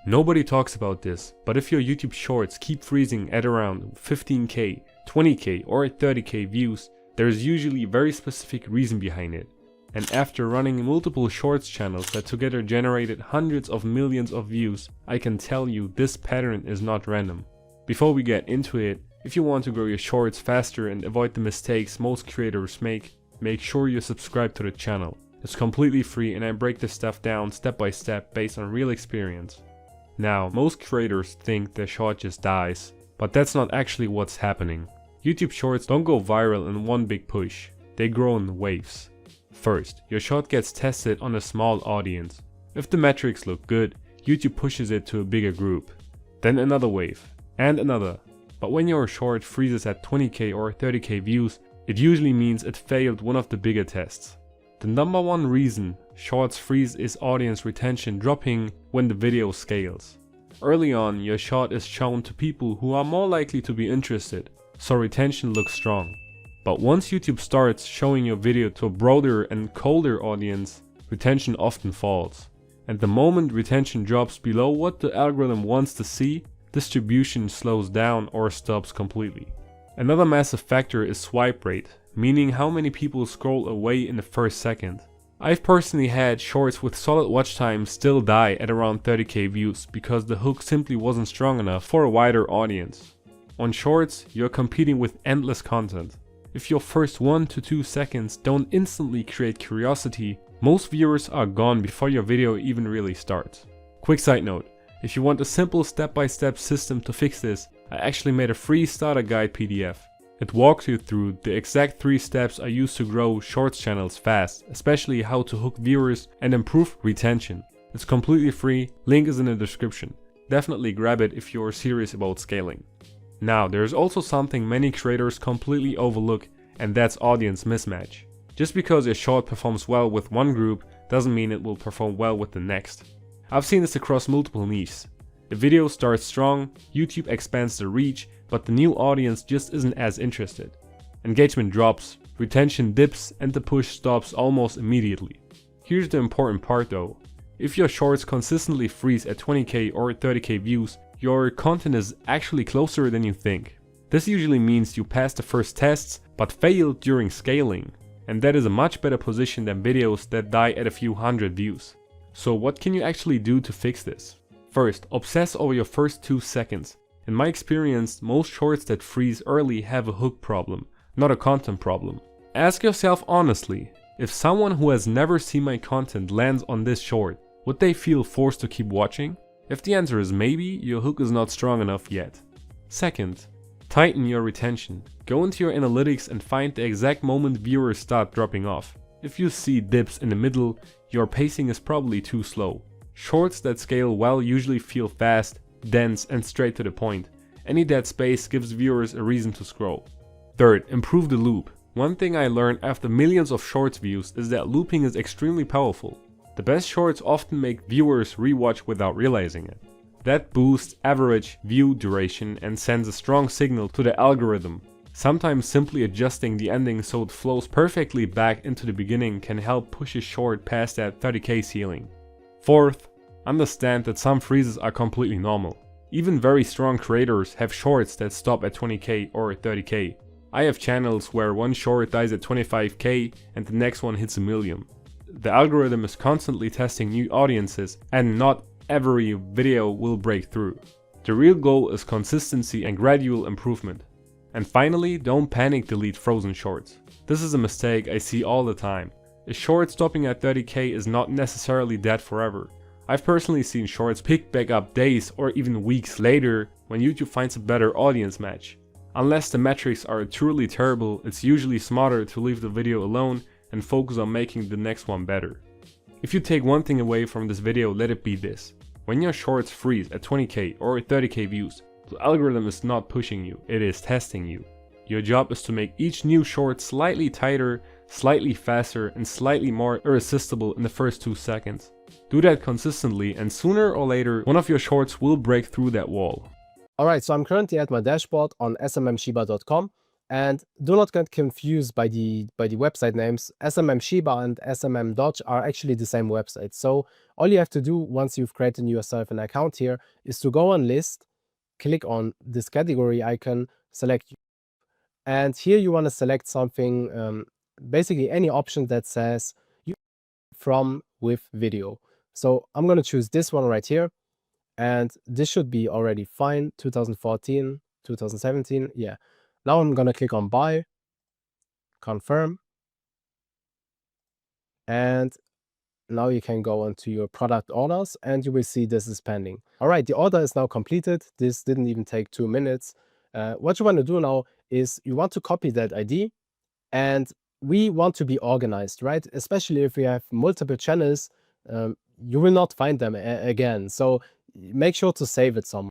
Nobody talks about this, but if your YouTube shorts keep freezing at around 15k, 20k or 30k views, there is usually a very specific reason behind it. And after running multiple shorts channels that together generated hundreds of millions of views, I can tell you this pattern is not random. Before we get into it, if you want to grow your shorts faster and avoid the mistakes most creators make sure you subscribe to the channel. It's completely free and I break this stuff down step by step based on real experience. Now, most creators think their short just dies, but that's not actually what's happening. YouTube shorts don't go viral in one big push, they grow in waves. First, your short gets tested on a small audience. If the metrics look good, YouTube pushes it to a bigger group. Then another wave, and another. But when your short freezes at 20k or 30k views, it usually means it failed one of the bigger tests. The number one reason shorts freeze is audience retention dropping when the video scales. Early on, your short is shown to people who are more likely to be interested, so retention looks strong. But once YouTube starts showing your video to a broader and colder audience, retention often falls. And the moment retention drops below what the algorithm wants to see, distribution slows down or stops completely. Another massive factor is swipe rate, meaning how many people scroll away in the first second. I've personally had shorts with solid watch time still die at around 30k views because the hook simply wasn't strong enough for a wider audience. On shorts, you're competing with endless content. If your first 1 to 2 seconds don't instantly create curiosity, most viewers are gone before your video even really starts. Quick side note, if you want a simple step-by-step system to fix this, I actually made a free starter guide PDF. It walks you through the exact 3 steps I use to grow shorts channels fast, especially how to hook viewers and improve retention. It's completely free, link is in the description. Definitely grab it if you're serious about scaling. Now, there's also something many creators completely overlook, and that's audience mismatch. Just because a short performs well with one group doesn't mean it will perform well with the next. I've seen this across multiple niches. The video starts strong, YouTube expands the reach, but the new audience just isn't as interested. Engagement drops, retention dips, and the push stops almost immediately. Here's the important part though. If your shorts consistently freeze at 20k or 30k views, your content is actually closer than you think. This usually means you passed the first tests, but failed during scaling. And that is a much better position than videos that die at a few hundred views. So what can you actually do to fix this? First, obsess over your first 2 seconds. In my experience, most shorts that freeze early have a hook problem, not a content problem. Ask yourself honestly, if someone who has never seen my content lands on this short, would they feel forced to keep watching? If the answer is maybe, your hook is not strong enough yet. Second, tighten your retention. Go into your analytics and find the exact moment viewers start dropping off. If you see dips in the middle, your pacing is probably too slow. Shorts that scale well usually feel fast, dense and straight to the point. Any dead space gives viewers a reason to scroll. Third, improve the loop. One thing I learned after millions of shorts views is that looping is extremely powerful. The best shorts often make viewers rewatch without realizing it. That boosts average view duration and sends a strong signal to the algorithm. Sometimes simply adjusting the ending so it flows perfectly back into the beginning can help push a short past that 30k ceiling. Fourth, understand that some freezes are completely normal. Even very strong creators have shorts that stop at 20k or 30k. I have channels where one short dies at 25k and the next one hits a million. The algorithm is constantly testing new audiences and not every video will break through. The real goal is consistency and gradual improvement. And finally, don't panic delete frozen shorts. This is a mistake I see all the time. A short stopping at 30k is not necessarily dead forever. I've personally seen shorts pick back up days or even weeks later when YouTube finds a better audience match. Unless the metrics are truly terrible, it's usually smarter to leave the video alone and focus on making the next one better. If you take one thing away from this video, let it be this. When your shorts freeze at 20k or 30k views, the algorithm is not pushing you, it is testing you. Your job is to make each new short slightly tighter, slightly faster and slightly more irresistible in the first 2 seconds. Do that consistently and sooner or later one of your shorts will break through that wall. Alright, so I'm currently at my dashboard on smmshiba.com And do not get confused by the website names. SMM Shiba and SMM Dodge are actually the same website. So all you have to do once you've created yourself an account here is to go on list, click on this category icon, select, and here you want to select something, basically any option that says from with video. So I'm going to choose this one right here, and this should be already fine. 2014, 2017, yeah. Now I'm going to click on buy, confirm, and now you can go onto your product orders and you will see this is pending. All right, the order is now completed. This didn't even take 2 minutes. What you want to do now is you want to copy that ID, and we want to be organized, right? Especially if we have multiple channels, you will not find them again. So make sure to save it somewhere.